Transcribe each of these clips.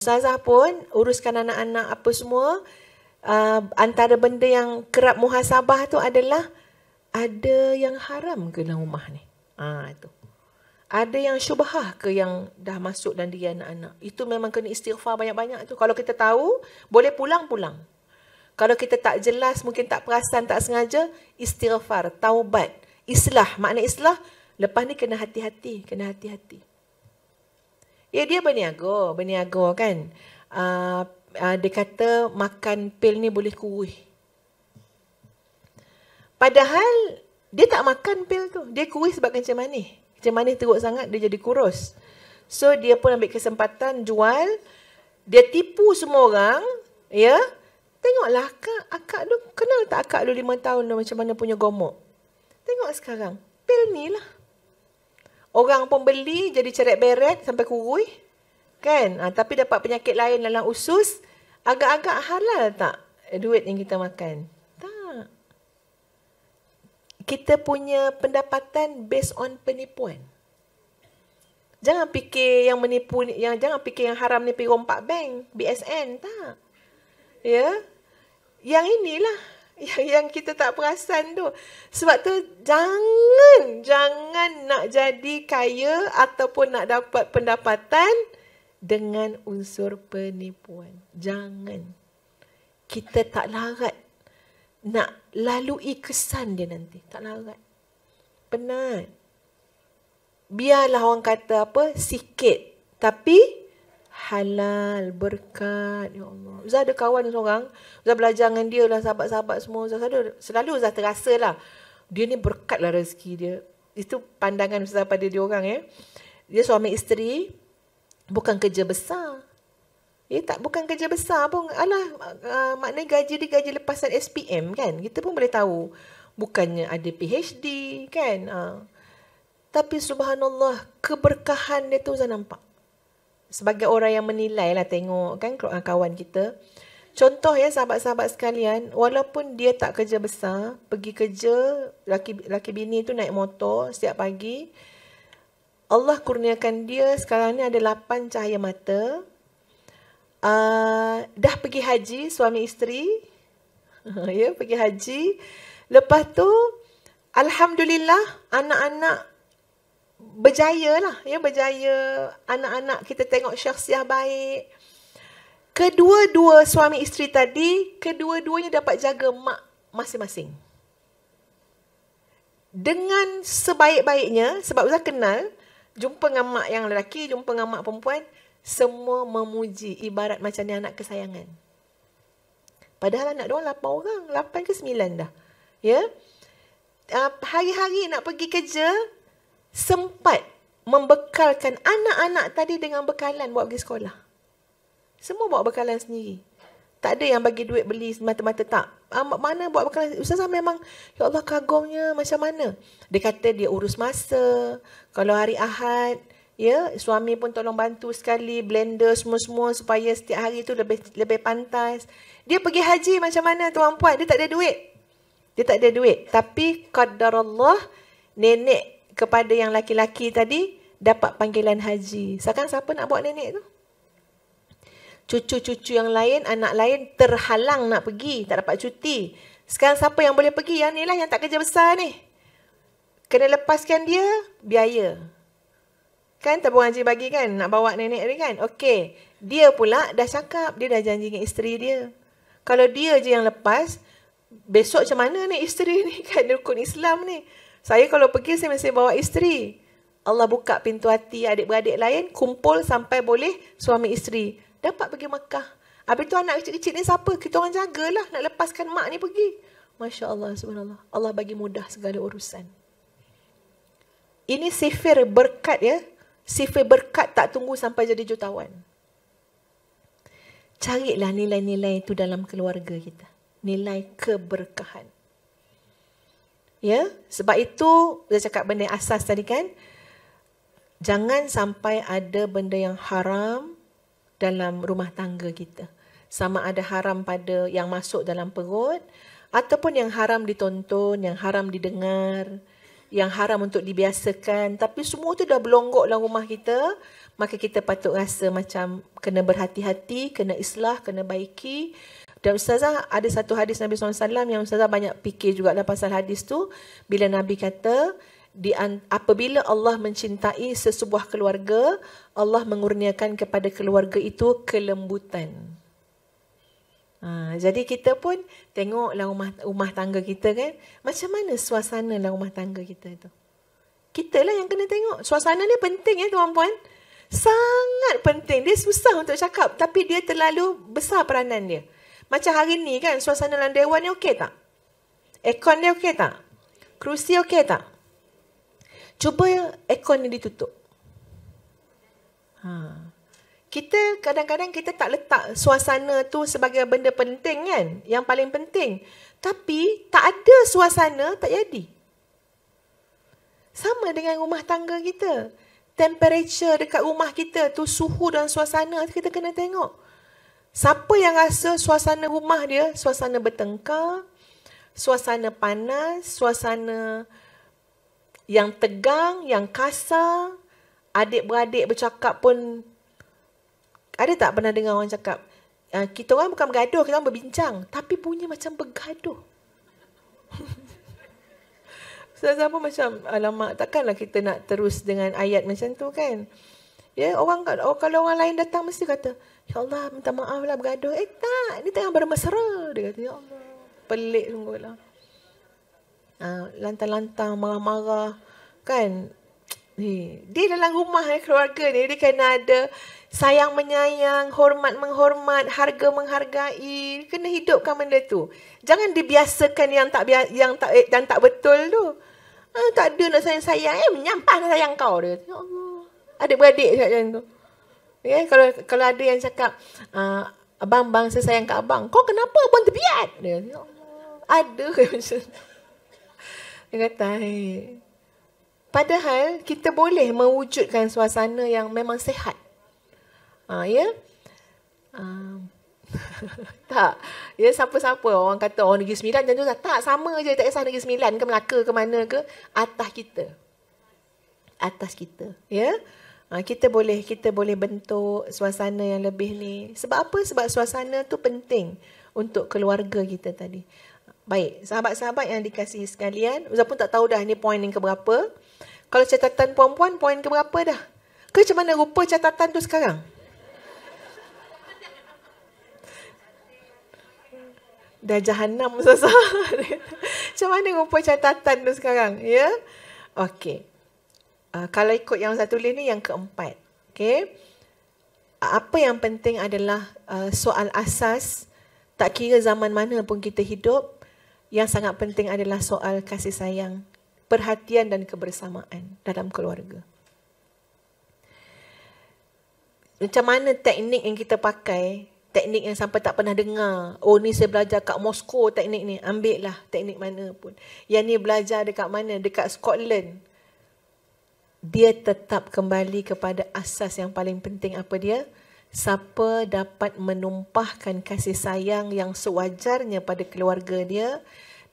Ustazah pun uruskan anak-anak apa semua. Antara benda yang kerap muhasabah tu adalah ada yang haram ke dalam rumah ni. Itu. Ada yang syubhah ke yang dah masuk dalam diri anak-anak. Itu memang kena istighfar banyak-banyak tu. Kalau kita tahu, boleh pulang-pulang. Kalau kita tak jelas, mungkin tak perasan, tak sengaja, istighfar, taubat, islah. Makna islah, lepas ni kena hati-hati, kena hati-hati. Ya, dia berniaga kan. Dia kata makan pil ni boleh kurus. Padahal dia tak makan pil tu. Dia kurus sebab kencing manis. Kencing manis teruk sangat, dia jadi kurus. So, dia pun ambil kesempatan jual. Dia tipu semua orang. Ya. Tengoklah akak tu. Kenal tak akak tu 5 tahun tu macam mana punya gomok. Tengok sekarang. Pil ni lah. Orang pun beli jadi ceret beret sampai kurus. Kan? Tapi dapat penyakit lain dalam usus. Agak-agak halal tak duit yang kita makan? Tak. Kita punya pendapatan based on penipuan. Jangan fikir yang menipu, jangan fikir yang haram ni pergi rompak bank, BSN. Tak. Ya. Yang inilah yang kita tak perasan tu. Sebab tu jangan nak jadi kaya ataupun nak dapat pendapatan dengan unsur penipuan. Jangan. Kita tak larat nak lalui kesan dia nanti. Tak larat. Penat. Biarlah orang kata apa, sikit. Tapi halal, berkat. Ya Allah. Ustaz ada kawan seorang. Ustaz belajar dengan dia lah, sahabat-sahabat semua. Ustaz selalu Ustaz terasa lah. Dia ni berkat lah rezeki dia. Itu pandangan Ustaz pada dia orang ya. Dia suami isteri. Bukan kerja besar. Ya, bukan kerja besar pun. Maknanya gaji dia gaji lepasan SPM kan. Kita pun boleh tahu. Bukannya ada PhD kan. Tapi subhanallah, keberkahan dia tu saya nampak. Sebagai orang yang menilai lah tengok kan kawan kita. Contoh ya sahabat-sahabat sekalian. Walaupun dia tak kerja besar. Pergi kerja. Laki bini tu naik motor setiap pagi. Allah kurniakan dia sekarang ni ada 8 cahaya mata. Dah pergi haji suami isteri. Ya, pergi haji. Lepas tu alhamdulillah anak-anak berjaya lah. Ya, berjaya. Anak-anak kita tengok syakhsiah baik. Kedua-dua suami isteri tadi, kedua-duanya dapat jaga mak masing-masing. Dengan sebaik-baiknya, sebab Ustaz kenal, jumpa dengan mak yang lelaki, jumpa dengan mak perempuan, semua memuji, ibarat macam ni anak kesayangan. Padahal anak diorang 8 orang, 8 ke 9 dah. Ya. Hari-hari nak pergi kerja, sempat membekalkan anak-anak tadi dengan bekalan buat pergi sekolah. Semua bawa bekalan sendiri. Tak ada yang bagi duit beli semata-mata tak. Mana buat bekalan? Ustazah memang, ya Allah kagumnya macam mana. Dia kata dia urus masa. Kalau hari Ahad, ya, suami pun tolong bantu sekali, blender semua-semua supaya setiap hari tu lebih pantas. Dia pergi haji macam mana tuan puan? Dia tak ada duit. Dia tak ada duit. Tapi qadarullah, nenek kepada yang laki-laki tadi dapat panggilan haji. Sekarang siapa nak buat nenek tu? Cucu-cucu yang lain, anak lain terhalang nak pergi, tak dapat cuti. Sekarang siapa yang boleh pergi? Yang ni lah yang tak kerja besar ni. Kena lepaskan dia, biaya. Kan tabung haji bagi kan, nak bawa nenek ni kan. Okey, dia pula dah cakap, dia dah janji dengan isteri dia. Kalau dia je yang lepas, besok macam mana ni isteri ni kan, rukun Islam ni. Saya kalau pergi, saya mesti bawa isteri. Allah buka pintu hati adik-beradik lain, kumpul sampai boleh suami isteri. Dapat pergi Makkah. Habis tu anak kecil-kecil ni siapa? Kita orang jagalah nak lepaskan mak ni pergi. Masya Allah, subhanallah. Allah bagi mudah segala urusan. Ini sifir berkat ya. Sifir berkat tak tunggu sampai jadi jutawan. Carilah nilai-nilai itu dalam keluarga kita. Nilai keberkahan. Ya, sebab itu saya cakap benda yang asas tadi kan. Jangan sampai ada benda yang haram dalam rumah tangga kita. Sama ada haram pada yang masuk dalam perut ataupun yang haram ditonton, yang haram didengar. yang haram untuk dibiasakan. Tapi semua tu dah berlonggok dalam rumah kita. Maka kita patut rasa macam kena berhati-hati, kena islah, kena baiki. Dan Ustazah ada satu hadis Nabi SAW yang Ustazah banyak fikir juga dalam pasal hadis tu. Bila Nabi kata, apabila Allah mencintai sesebuah keluarga, Allah mengurniakan kepada keluarga itu kelembutan. Jadi kita pun tengoklah rumah tangga kita kan. Macam mana suasana dalam rumah tangga kita tu. Kita lah yang kena tengok. Suasana ni penting tuan-puan. Sangat penting. Dia susah untuk cakap. Tapi dia terlalu besar peranan dia. Macam hari ni kan. Suasana dalam dewan ni okey tak? Aircon dia okey tak? Kerusi okey tak? Cuba aircon ni ditutup. Kita kadang-kadang kita tak letak suasana tu sebagai benda penting kan. Yang paling penting. Tapi tak ada suasana tak jadi. Sama dengan rumah tangga kita. Temperature dekat rumah kita tu, suhu dan suasana kita kena tengok. Siapa yang rasa suasana rumah dia, suasana bertengkar, suasana panas, suasana yang tegang, yang kasar, adik-beradik bercakap pun. Ada tak pernah dengar orang cakap, kita orang bukan bergaduh, kita orang berbincang. Tapi bunyi macam bergaduh. Ustazah pun macam, alamak, takkanlah kita nak terus dengan ayat macam tu kan. Ya, kalau orang lain datang mesti kata, ya Allah, minta maaf lah bergaduh. Tak, ni tengah bermesra. Dia kata, ya Allah, pelik sungguh lah. Lantang-lantang, marah-marah. Kan? Dia dalam rumah keluarga ni, dia kena ada sayang menyayang, hormat menghormat, harga menghargai. Kena hidupkan benda tu. Jangan dibiasakan yang tak betul tu. Tak ada nak sayang-sayang. Menyampah nak sayang kau. Dia kata, ya Allah. Adik-beradik cakap macam tu. Ya, kalau ada yang cakap, abang saya sayang kat abang. Kau kenapa abang terbiat? Dia kata, ya Allah. Ada macam tu. Dia kata, padahal kita boleh mewujudkan suasana yang memang sihat. Ya? Tak. Ya, siapa-siapa orang kata Negeri Sembilan macam tu. Tak, sama je. Tak kisah Negeri Sembilan ke Melaka ke mana ke. Atas kita. Atas kita. Ya? Kita boleh bentuk suasana yang lebih ni. Sebab apa? Sebab suasana tu penting untuk keluarga kita tadi. Baik, sahabat-sahabat yang dikasihi sekalian, Ustaz pun tak tahu dah ni poin yang keberapa. Kalau catatan puan-puan, poin keberapa dah? Ke macam mana rupa catatan tu sekarang? Dah jahanam Ustazah. Macam mana rupa catatan tu sekarang? Ya? Okey. Kalau ikut yang saya tulis ni, yang keempat. Okey. Apa yang penting adalah soal asas, tak kira zaman mana pun kita hidup, yang sangat penting adalah soal kasih sayang, perhatian dan kebersamaan dalam keluarga. Macam mana teknik yang kita pakai, teknik yang sampai tak pernah dengar. Oh, ni saya belajar kat Moskow teknik ni. Ambil lah teknik mana pun. Yang ni belajar dekat mana? Dekat Scotland. Dia tetap kembali kepada asas yang paling penting. Apa dia? Siapa dapat menumpahkan kasih sayang yang sewajarnya pada keluarga dia,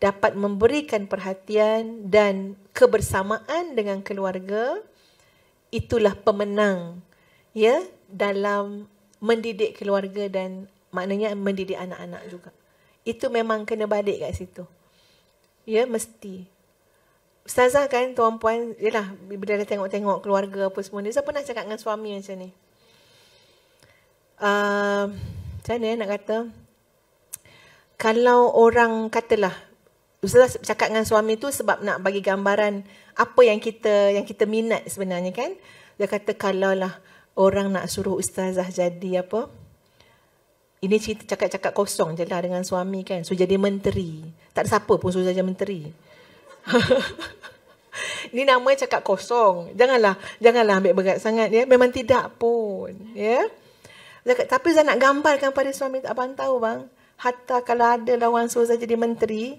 dapat memberikan perhatian dan kebersamaan dengan keluarga, itulah pemenang, ya, dalam mendidik keluarga dan maknanya mendidik anak-anak juga. Itu memang kena balik kat situ. Ya, mesti. Ustazah kan, tuan-puan, yalah, bila dah tengok-tengok keluarga apa semua ni, saya pernah cakap dengan suami macam ni. Macam mana nak kata? Kalau orang katalah, Ustazah cakap dengan suami tu sebab nak bagi gambaran apa yang kita minat sebenarnya kan. Dia kata kalaulah orang nak suruh Ustazah jadi apa? Ini cerita cakap-cakap kosong je lah dengan suami kan. So jadi menteri. Tak ada siapa pun suruh jadi menteri. Ini namanya cakap kosong. Janganlah ambil berat sangat ya. Memang tidak pun. Ya. Tapi saya nak gambarkan pada suami, abang tahu bang, hatta kalau ada lawan suruh saya jadi menteri,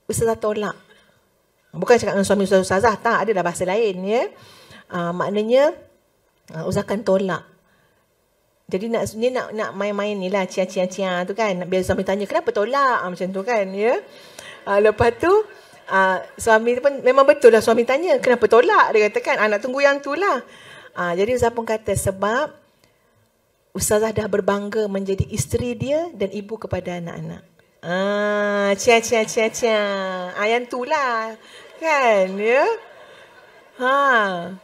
Ustazah tolak. Bukan cakap dengan suami Ustazah, tak, adalah bahasa lain ya. Maknanya Ustazah akan tolak. Jadi nak main-main ni lah, cia-cia tu kan. Biar suami tanya, kenapa tolak? Macam tu kan ya. Lepas tu Suami pun memang betul lah, suami tanya, kenapa tolak? Dia katakan, nak tunggu yang tu lah. Jadi Ustaz pun kata, sebab Ustazah dah berbangga menjadi isteri dia dan ibu kepada anak-anak. Cia. Yang tu lah. Kan, ya?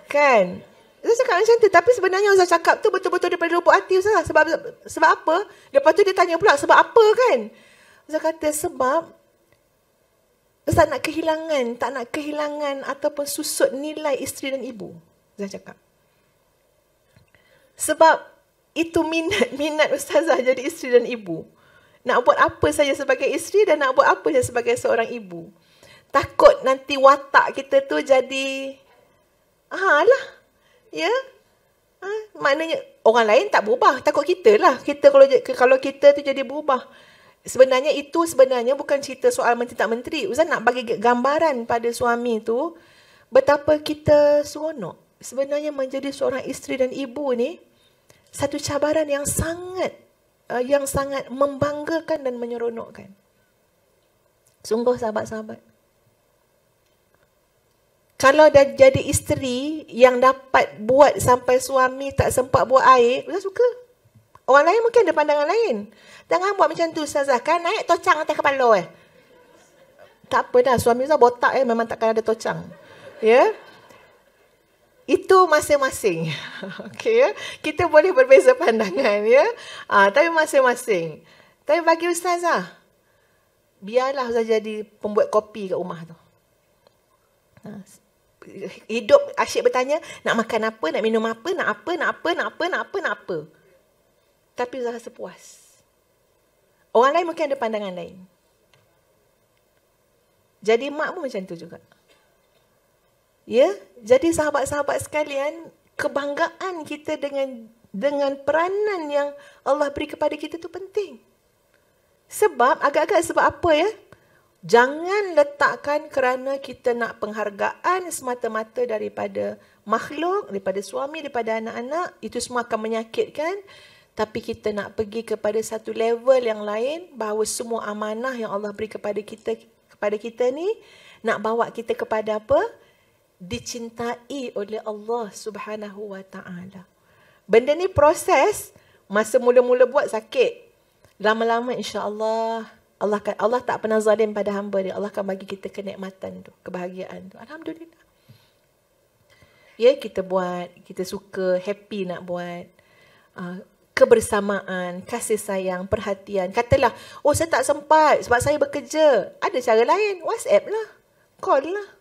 Kan? Ustaz cakap macam tu. Tapi sebenarnya Ustaz cakap tu betul-betul daripada lubuk hati Ustaz. Sebab apa? Lepas tu dia tanya pula, sebab apa kan? Ustaz kata, sebab Ustaz tak nak kehilangan ataupun susut nilai isteri dan ibu. Ustaz cakap. Sebab itu minat Ustazah jadi isteri dan ibu. Nak buat apa saya sebagai isteri dan nak buat apa saya sebagai seorang ibu. Takut nanti watak kita tu jadi, lah. Ya. Maknanya orang lain tak berubah. Takut kita lah. Kalau kita tu jadi berubah. Sebenarnya bukan cerita soal menteri tak menteri. Ustaz nak bagi gambaran pada suami tu betapa kita seronok. Sebenarnya menjadi seorang isteri dan ibu ni satu cabaran yang sangat membanggakan dan menyeronokkan. Sungguh sahabat-sahabat. Kalau dah jadi isteri yang dapat buat sampai suami tak sempat buat air, Ustaz suka. Orang lain mungkin ada pandangan lain. Jangan buat macam tu Ustazah, kan naik tocang atas kepala Tak apa dah, suami Ustazah botak memang takkan ada tocang. Ya. Itu masing-masing. Okey ya. Kita boleh berbeza pandangan ya. Tapi masing-masing. Tapi bagi Ustazah, biarlah Ustazah jadi pembuat kopi kat rumah tu. Hidup asyik bertanya, nak makan apa, nak minum apa, nak apa. Tapi Ustazah rasa puas. Orang lain mungkin ada pandangan lain. Jadi mak pun macam tu juga. Ya, jadi sahabat-sahabat sekalian, kebanggaan kita dengan peranan yang Allah beri kepada kita tu penting. Sebab apa ya? Jangan letakkan kerana kita nak penghargaan semata-mata daripada makhluk, daripada suami, daripada anak-anak, itu semua akan menyakitkan. Tapi kita nak pergi kepada satu level yang lain, bahawa semua amanah yang Allah beri kepada kita ni, nak bawa kita kepada apa? Dicintai oleh Allah Subhanahu wa ta'ala. Benda ni proses, masa mula-mula buat sakit. Lama-lama insya-Allah Allah tak pernah zalim pada hamba dia. Allah akan bagi kita kenikmatan tu, kebahagiaan tu. Alhamdulillah. Ya, kita buat, kita suka, happy nak buat. Kebersamaan, kasih sayang, perhatian. Katalah, saya tak sempat sebab saya bekerja. Ada cara lain, WhatsApp lah, call lah.